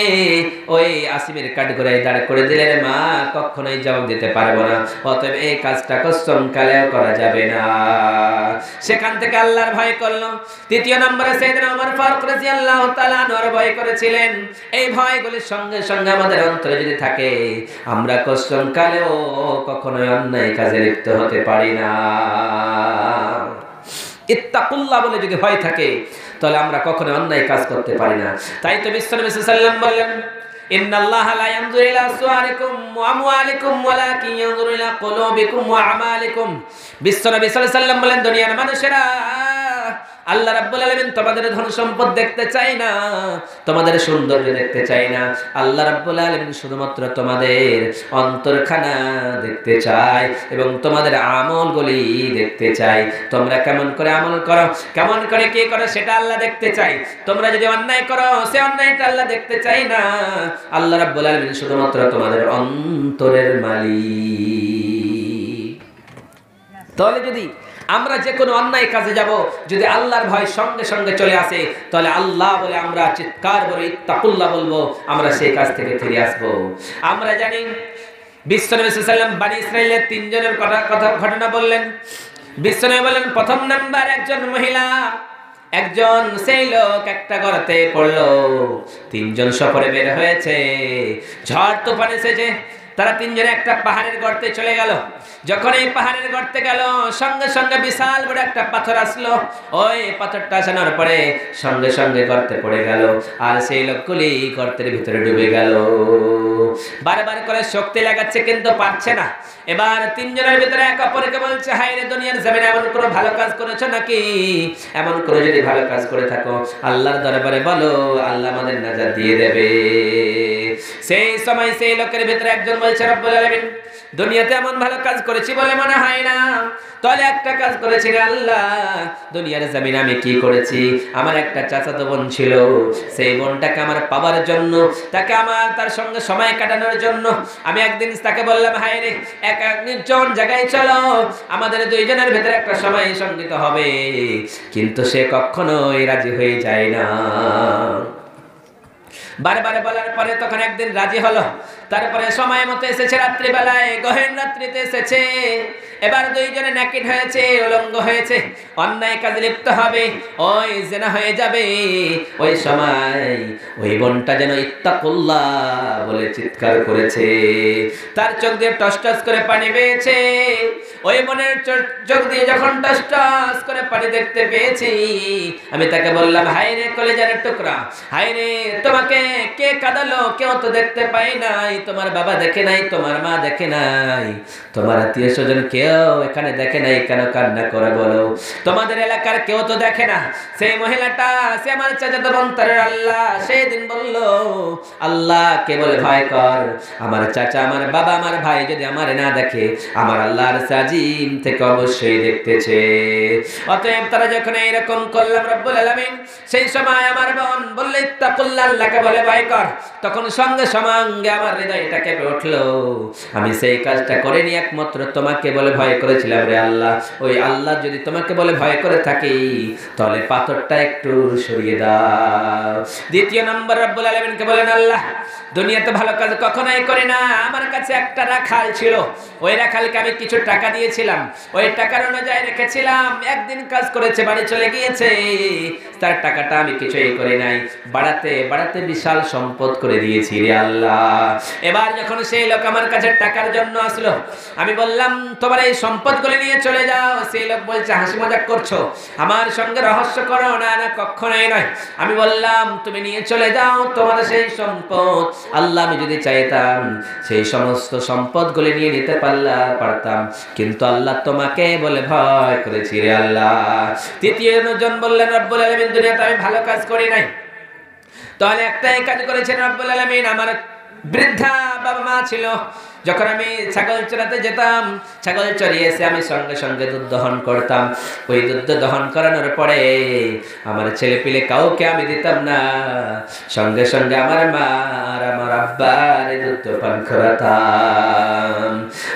ওই আসিমের কাঠগড়ায় দাঁড় করে দিলে রে মা কখনোই জবাব দিতে পারবো না, অতএব এই কাজটা কসম কালেও করা যাবে না। সেখান থেকে আল্লাহর ভয় করলো। তৃতীয় নম্বরে সাইয়েদনা ওমর ফারুক রাদিয়াল্লাহু তাআলা আনহু ভয় করেছিলেন। এই ভয়গুলির সঙ্গে সঙ্গে আমাদের অন্তরে যদি থাকে, আমরা কসম কালেও কখনোই অন্যায় কাজে লিপ্ত হতে পারি না। ইত্তাকুল্লাহ বলে যদি ভয় থাকে, তাহলে আমরা কখনো অন্যায় কাজ করতে পারি না। তাই তো বিশ্বনবী সাল্লাল্লাহু আলাইহি ওয়াসাল্লাম বলেন, ইন্নাল্লাহা লা ইয়ানজুরু ইলা সুওয়ারিকুম ওয়া আমওয়ালিকুম ওয়ালাকিন ইয়ানজুরু ইলা কুলুবিকুম ওয়া আমালিকুম। বিশ্বনবী সাল্লাল্লাহু আলাইহি ওয়াসাল্লাম বলেন, দুনিয়ার মানুষেরা, আল্লাহ রাব্বুল আলামিন তোমাদের ধন সম্পদ দেখতে চায় না, তোমাদের সৌন্দর্য দেখতে চায় না, আল্লাহ রাব্বুল আলামিন শুধুমাত্র তোমাদের অন্তরখানা দেখতে চায় এবং তোমাদের আমলগুলি দেখতে চায়। তোমরা কেমন করে আমল করো, কেমন করে কি করো, সেটা আল্লাহ দেখতে চায়। তোমরা যদি অন্যায় করো, সে অন্যায়টা আল্লাহ দেখতে চায় না। আল্লাহ রাব্বুল আলামিন শুধুমাত্র তোমাদের অন্তরের মালিক। তাহলে যদি আমরা যে কোনো অন্যায় কাজে যাব, যদি আল্লাহর ভয় সঙ্গে সঙ্গে চলে আসে, তাহলে আল্লাহ বলে আমরা চিৎকার করে ইত্তাকুল্লাহ বলবো, আমরা সেই কাজ থেকে ফিরে আসবো। আমরা জানি বিশ্বনবী সাল্লাল্লাহু আলাইহি ওয়াসাল্লাম বনি ইসরাইলের তিনজনের ঘটনা বললেন। বিশ্বনবী বলেন, প্রথম নাম্বার একজন মহিলা, একজন সেই লোক একটা গর্তে পড়লো, তিনজন সফরে বের হয়েছে, ঝড় তুফান এসেছে, তারা তিনজনে একটা পাহাড়ের গর্তে চলে গেল। যখন এই পাহাড়ের গর্তে গেল, সঙ্গে সঙ্গে বিশাল বড় একটা পাথর আসলো, ওই পাথরটা আসানোর পরে সঙ্গে সঙ্গে গর্তে পড়ে গেল, আর সেই লোকগুলি গর্তের ভিতরে ডুবে গেল। বারবার করে শক্তি লাগাচ্ছে কিন্তু পারছে না। এবার তিনজনের ভিতরে এক অপরকে বলছে, হায় রে দুনিয়ার জমিনে এমন কোনো ভালো কাজ করেছো নাকি? এমন করে যদি ভালো কাজ করে থাকো, আল্লাহর দরবারে বলো, আল্লাহ আমাদের নাজাত দিয়ে দেবে। সেই সময় সেই লোকের ভিতরে একজন বলছে, রব্বুল আলামিন, দুনিয়াতে এমন ভালো কাজ করেছি বলে মনে হয় না, তাহলে একটা কাজ করেছি রে আল্লাহ, দুনিয়ার জমিনে আমি কি করেছি? আমার একটা চাচাতো বোন ছিল, সেই বোনটাকে আমার পাওয়ার জন্য, তাকে আমার তার সঙ্গে সময় কাটানোর জন্য আমি একদিন তাকে বললাম, হায় রে এক নির্জন জায়গায় চলো, আমাদের দুইজনের ভেতরে একটা সময় সঙ্গীত হবে, কিন্তু সে কখনোই রাজি হয়ে যায় না। বারবার বলার পরে তখন একদিন রাজি হলো। তারপরে সময় মতো এসেছে, রাত্রিবেলায় গহীন রাত্রিতে এসেছে। এবার দুইজনে নাকিট হয়েছে, উলঙ্গ হয়েছে, অন্যায় কাজে লিপ্ত হবে, ওই জিনা হয়ে যাবে। ওই সময় ওই বোনটা যেন ইত্তাকুল্লাহ বলে চিৎকার করেছে, তার চোখ দিয়ে টস টস করে পানি বেয়েছে। ওই বোনের চোখ দিয়ে যখন টস টস করে পানি দেখতে পেয়েছি, আমি তাকে বললাম, হায় রে কলেজার টুকরা, হায় রে তোমাকে কে কাঁদালো? কেউ তো দেখতে পাই নাই, তোমার বাবা দেখে নাই, তোমার মা দেখে নাই, তোমার আত্মীয় স্বজন কেউ ছেলেও এখানে দেখে নাই, কেন কান্না করে বলো? তোমাদের এলাকার কেউ তো দেখে না। সেই মহিলাটা, সে আমার চাচাতো বোন আল্লাহ, সেই দিন বলল, আল্লাহ কে বলে ভয় কর। আমার চাচা, আমার বাবা, আমার ভাই যদি আমার না দেখে, আমার আল্লাহর সাজিম থেকে অবশ্যই দেখতেছে। অতএব তারা যখন এইরকম করলাম রব্বুল আলামিন, সেই সময় আমার বোন বললে ইত্তাকুল্লাহ, আল্লাহকে বলে ভয় কর। তখন সঙ্গে সঙ্গে আমার হৃদয়টা কেঁপে উঠলো। আমি সেই কাজটা করিনি, একমাত্র তোমাকে বলে ভয় করেছিলাম রে আল্লাহ। ওই আল্লাহ যদি তোমাকে বলে ভয় করে থাকি, তাহলে পাথরটা একটু সরিয়ে দাও। দ্বিতীয় নম্বর রব্বুল আলামিনকে বলেন, আল্লাহ দুনিয়াতে ভালো কাজ কখনোই করি না। আমার কাছে একটা রাখাল ছিল, ওই রাখালকে আমি কিছু টাকা দিয়েছিলাম, ওই টাকার অনুযায়ী রেখেছিলাম। একদিন কাজ করেছে, বাড়ি চলে গিয়েছে, তার টাকাটা আমি কিছুই করি নাই, বাড়াতে বাড়াতে বিশাল সম্পদ করে দিয়েছি রে আল্লাহ। এবার যখন সেই লোক আমার কাছে টাকার জন্য আসলো, আমি বললাম তোমার এই সম্পদগুলো নিয়ে চলে যাও। সেই লোক বলছে, হাসি মজাক করছো, আমার সঙ্গে রহস্য করো না। না, কখনোই নয়। আমি বললাম তুমি নিয়ে চলে যাও তোমার সেই সম্পদ। আল্লাহ আমি যদি চাইতাম সেই সমস্ত সম্পদগুলো নিয়ে নিতে পারতাম, কিন্তু আল্লাহ তোমাকে বলে ভয় করেছি রে আল্লাহ। তৃতীয় জন বললেন, রব্বুল আলামিন দুনিয়াতে আমি ভালো কাজ করি নাই, তাহলে একটাই কাজ করেছেন রব্বুল আলামিন। আমার বৃদ্ধা বাবা মা ছিল, যখন আমি ছাগল চড়াতে যেতাম, ছাগল চড়িয়ে এসে আমি সঙ্গে সঙ্গে দুধ দহন করতাম। ওই দুধ দহন করানোর পরে আমার ছেলে পিলে কাউকে আমি দিতাম না, সঙ্গে সঙ্গে আমার মা আর আমার আব্বার দুধ পান করাতাম।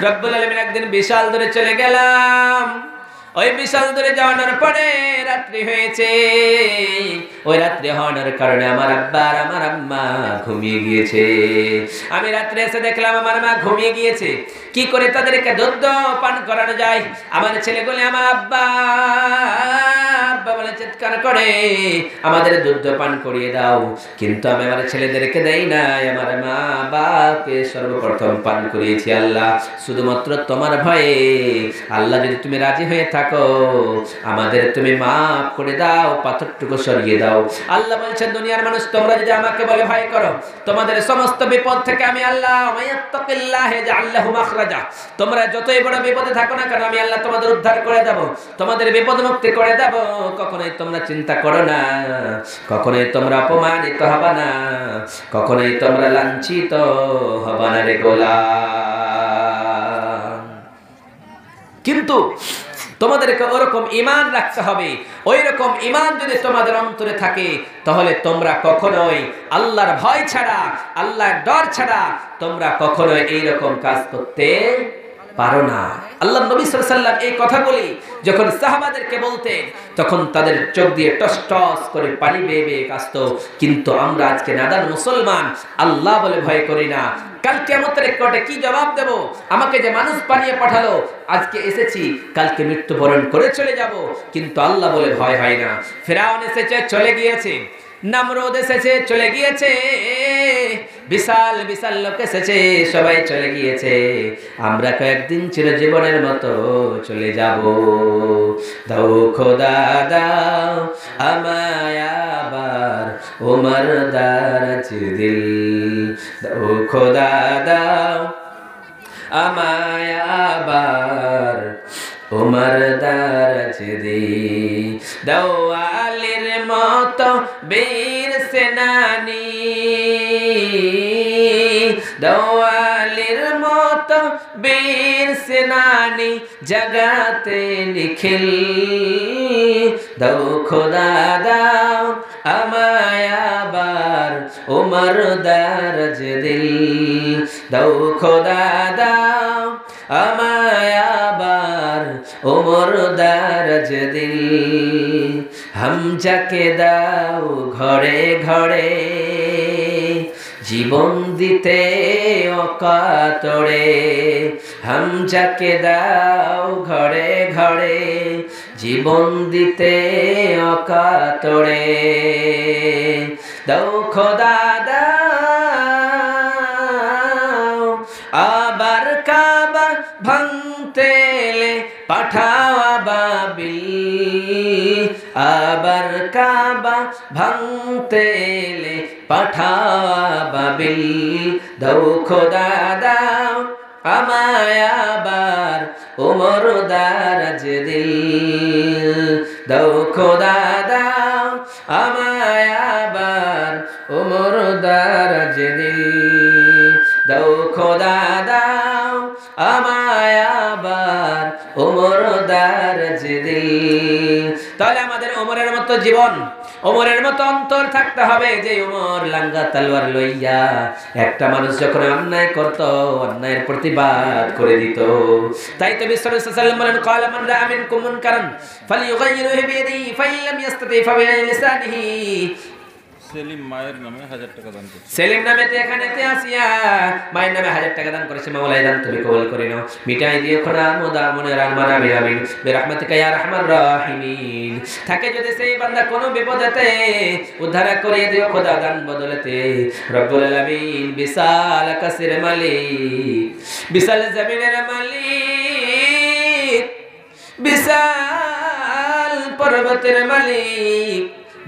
রব্বুল আলামিন একদিন বিশাল দূরে চলে গেলাম। ওই বিশাল দূরে যাওয়ানোর পরে রাত্রি হয়েছে। ওই রাত্রি হওয়ার কারণে আমার আব্বা আর আমার আম্মা ঘুমিয়ে গিয়েছে। আমি রাত্রে এসে দেখলাম আমার মা ঘুমিয়ে গিয়েছে। কি করে তাদেরকে দুধ পান করানো যায়? আমার ছেলেগুলি আমার আব্বা আব্বা বলে চিৎকার করে, আমাদের দুধ পান করিয়ে দাও। কিন্তু আমি আমার ছেলেদেরকে দেই নাই, আমার মা বাবাকে সর্বপ্রথম পান করিয়েছি আল্লাহ, শুধুমাত্র তোমার ভয়ে। আল্লাহ যদি তুমি রাজি হয়ে থাকো, আমাদের তুমি মাফ করে দাও, পাথরটুকু সরিয়ে দাও। আল্লাহ বলছেন, দুনিয়ার মানুষ তোমরা যদি আমাকে বলে ভয় করো, তোমাদের সমস্ত বিপদ থেকে আমি আল্লাহ, মায়াত্তাকিল্লাহ ইয়াজআল লাহু মাখরাজা, তোমরা যতই বড় বিপদে থাকো না কেন, আমি আল্লাহ তোমাদের উদ্ধার করে দেব, তোমাদের বিপদ মুক্তি করে দেব। কখনোই তোমরা চিন্তা করো না, কখনোই তোমরা অপমানিত হবে না, কখনোই তোমরা লাঞ্ছিত হবে না রে গোলাম। কিন্তু তোমাদেরকে ওরকম ঈমান রাখতে হবে। ওই রকম ঈমান যদি তোমাদের অন্তরে থাকে, তাহলে তোমরা কখনোই আল্লাহর ভয় ছাড়া, আল্লাহর ডর ছাড়া তোমরা কখনোই এই রকম কাজ করতে পারো না। আল্লাহ নবী সাল্লাল্লাহু আলাইহি ওয়াসাল্লাম এই কথাগুলি যখন সাহাবাদেরকে বলতেন, তখন তাদের চোখ দিয়ে টস টস করে পানি বেয়ে বেয়ে আসতো। কিন্তু আমরা আজকে নাদান মুসলমান, আল্লাহ বলে ভয় করি না। কাল কিয়ামতের কোর্টে কি জবাব দেব? আমাকে যে মানুষ বানিয়ে পাঠালো, আজকে এসেছি, কালকে মৃত্যুবরণ করে চলে যাব, কিন্তু আল্লাহ বলে ভয় হয় না। ফিরআউন এসেছে, চলে গিয়েছে। নামরুদ এসেছে, চলে গিয়েছে। বিশাল বিশাল লোক এসেছে, সবাই চলে গিয়েছে। আমরা কয়েকদিন চিরজীবনের মতো চলে যাব। দাও খোদা দাও আমায় আবার ওমর দারাজ দিল, দাও খোদা দাও আমায় আবার ওমর দারাজ দিল, দাও আলীর মতো বীর সেনানী, দাও আলীর মতো বীর সেনানী জগাতে নিখিল, দাও খোদা দাও আমায় আবার ওমর দারাজ দিল, দাও খোদা দাও আমায় আবার ওমর দারাজ দিল। হামজাকে দাও ঘরে ঘরে জীবন দিতে অকাতরে, হামজাকে দাও ঘরে ঘরে জীবন দিতে অকাতরে, দাও খোদা দাও আবার কাবা ভাঙতে পাঠাও আবাবিল, আবার কাবা ভাঙতে পাঠাও আবাবিল, দাও খোদা দাও আমায় আবার ওমর দারাজ দিল, দাও খোদা দাও আমায় আবার ওমর দারাজ দিল, দাও খোদা দাও আমায় আবার ওমর দারাজ দিল। তাহলে আমাদের ওমরের মতো জীবন, ওমরের মতো অন্তর থাকতে হবে, যে ওমর লাঙ্গা তলোয়ার লইয়া একটা মানুষ যখন অন্যায় করত অন্যায়ের প্রতিবাদ করে দিত। তাই তো বিশ্বনবী সাল্লাল্লাহু আলাইহি ওয়াসাল্লাম বলেন, ক্বালা মান রাআ মিনকুম মুনকারান ফালইয়ুগাইয়িরহু বিয়াদিহি ফাইন লাম ইসতাতি ফাবিলিসানিহি। সেলিম মায়ের নামে 1000 টাকা দান করেছে। সেলিম নামে তে এখানেতে আসিয়া মায়ের নামে 1000 টাকা দান করেছে। মাওলাই দান তুমি কবুল করে নাও, মিটাই দিও খোদা মোদা মনের আরমান আমিন বিরহমাতিকা ইয়া রাহমান রাহিমিন। থাকে যদি সেই বান্দা কোনো বিপদেতে উদ্ধার করিয়ে দিও খোদা দান বদলেতে। রব্বুল আলামিন বিশাল আকাশের মালিক, বিশাল জমিনের মালিক, বিশাল পর্বতের মালিক,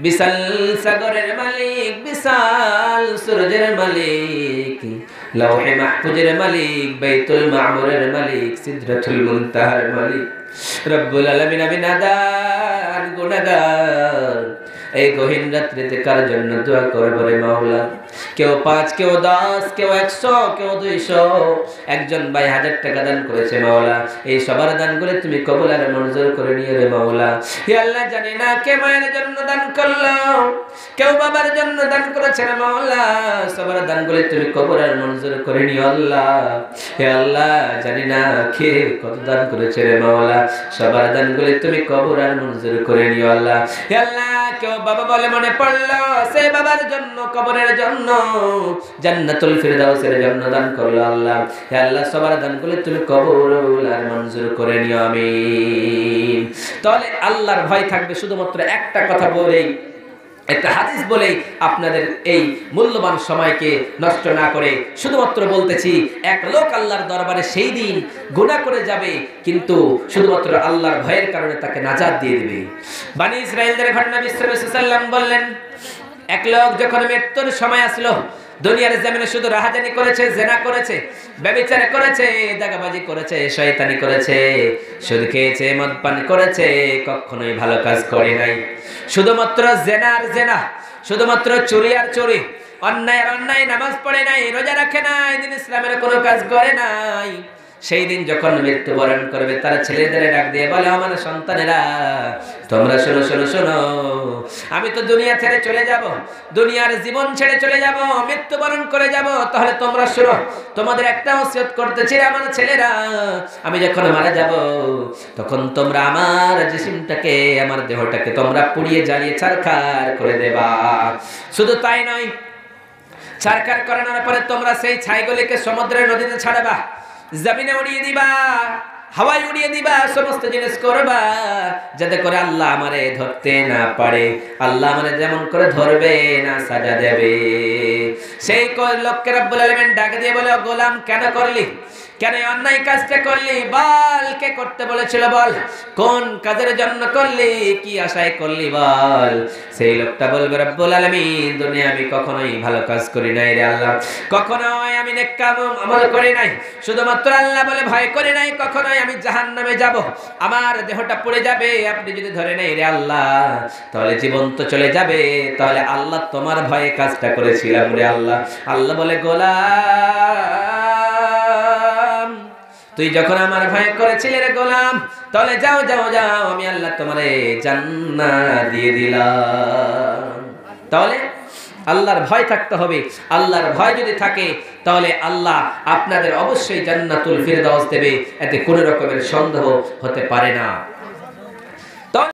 বিশাল সাগরের মালিক, বিশাল সূর্যের মালিক, লৌহে মাহফুজের মালিক, বাইতুল মামুরের মালিক, সিদরাতুল মুনতাহার মালিক রব্বুল আলামিন। আমি নাদান গুনাহগার, এই গহীন রাত্রিতে কার জন্য দোয়া করব রে মাওলা? কেউ 5, কেউ 10, কেউ 100, কেউ 200, একজন ভাই 1000 টাকা দান করেছে মাওলা। এই সবার দানগুলো তুমি কবুল আর মঞ্জুর করে নিও রে মাওলা। হে আল্লাহ, জানি না কে মায়ের জন্য দান করলো, কেউ বাবার জন্য দান করেছে রে মাওলা। সবার দানগুলো তুমি কবুল আর মঞ্জুর করে নিও আল্লাহ। হে আল্লাহ, জানি না কে কত দান করেছে রে মাওলা, সবার দানগুলো তুমি কবুল আর মঞ্জুর করে নিও আল্লাহ। হে আল্লাহ, কেউ বাবা বলে মনে পড়লো, সেই বাবার জন্য কবরের জন্য জান্নাতুল ফিরদাউসের জন্য দান করলো আল্লাহ। হে আল্লাহ, সবার দানগুলো তুমি কবুল আর মঞ্জুর করে নিও, আমিন। তাহলে আল্লাহর ভয় থাকবে শুধুমাত্র একটা কথা বলেই, একটা হাদিস বলেই আপনাদের এই মূল্যবান সময়কে নষ্ট না করে শুধুমাত্র বলতেছি, এক লোক আল্লাহর দরবারে সেই দিন গুনাহ করে যাবে, কিন্তু শুধুমাত্র আল্লাহর ভয়ের কারণে তাকে নাজাত দিয়ে দিবে। বনি ইসরাঈলদের ঘটনা বিশ্বনবী সাল্লাল্লাহু আলাইহি ওয়াসাল্লাম বললেন, এক লোক যখন মৃত্যুর সময় আসলো, দুনিয়ার জমিনে শুধু রাহাজানি করেছে, জেনা করেছে, ব্যভিচার করেছে, দাগাবাজি করেছে, শয়তানি করেছে, সুদ খেয়েছে, মদ পান করেছে, কখনোই ভালো কাজ করে নাই। শুধুমাত্র জেনা আর জেনা, শুধুমাত্র চুরি আর চুরি, অন্যায় আর অন্যায়, নামাজ পড়ে নাই, রোজা রাখে নাই, দিন ইসলামের কোনো কাজ করে নাই। সেই দিন যখন মৃত্যুবরণ করবে, তারা ছেলেদের ডাক দিয়ে বলে, আমার সন্তানেরা তোমরা শোনো শোনো শোনো, আমি তো দুনিয়া ছেড়ে চলে যাব, দুনিয়ার জীবন ছেড়ে চলে যাব, মৃত্যুবরণ করে যাব। তাহলে তোমরা শোনো, তোমাদের একটা ওসিয়ত করতেছি আমার ছেলেরা, আমি যখন মারা যাব তখন তোমরা আমার জিসিমটাকে, আমার দেহটাকে তোমরা পুড়িয়ে জ্বালিয়ে ছারখার করে দেবা। শুধু তাই নয়, ছারখার করানোর পরে তোমরা সেই ছাইগুলিকে সমুদ্রের নদীতে ছাড়বা, জমিনে উড়িয়ে দিবা, হাওয়ায় উড়িয়ে দিবা, সমস্ত জিনিস করবা, যাতে করে আল্লাহ আমারে ধরতে না পারে, আল্লাহ আমারে যেমন করে ধরবে না সাজা দেবে। সেই লোককে রব্বুল আলামিন ডাক দিয়ে বলে, গোলাম কেন করলি, কেন অন্যায় কাজটা করলি, বল কে করতে বলেছিল, বল কোন কাজের জন্য করলি, কি আশায় করলি বল। সেই লোকটা বলবে, রব্বুল আলামিন, দুনিয়া আমি কখনোই ভালো কাজ করি নাই রে আল্লাহ, কখনোই আমি নেক কাম আমল করি নাই, শুধুমাত্র আল্লাহ বলে ভয় করি নাই, কখনোই আমি জাহান্নামে যাব, আমার দেহটা পুড়ে যাবে, আপনি যদি ধরে নেই রে আল্লাহ, তাহলে জীবন তো চলে যাবে, তাহলে আল্লাহ তোমার ভয়ে কাজটা করেছিলাম রে আল্লাহ। আল্লাহ বলে, গোলাম তুই যখন আমার ভয় করেছিলে রে গোলাম, তাহলে যাও যাও যাও, আমি আল্লাহ তোমারে জান্নাত দিয়ে দিলাম। তাহলে আল্লাহর ভয় থাকতে হবে। আল্লাহর ভয় যদি থাকে তাহলে আল্লাহ আপনাদের অবশ্যই জান্নাতুল ফিরদাউস দেবে, এতে কোনো রকমের সন্দেহ হতে পারে না।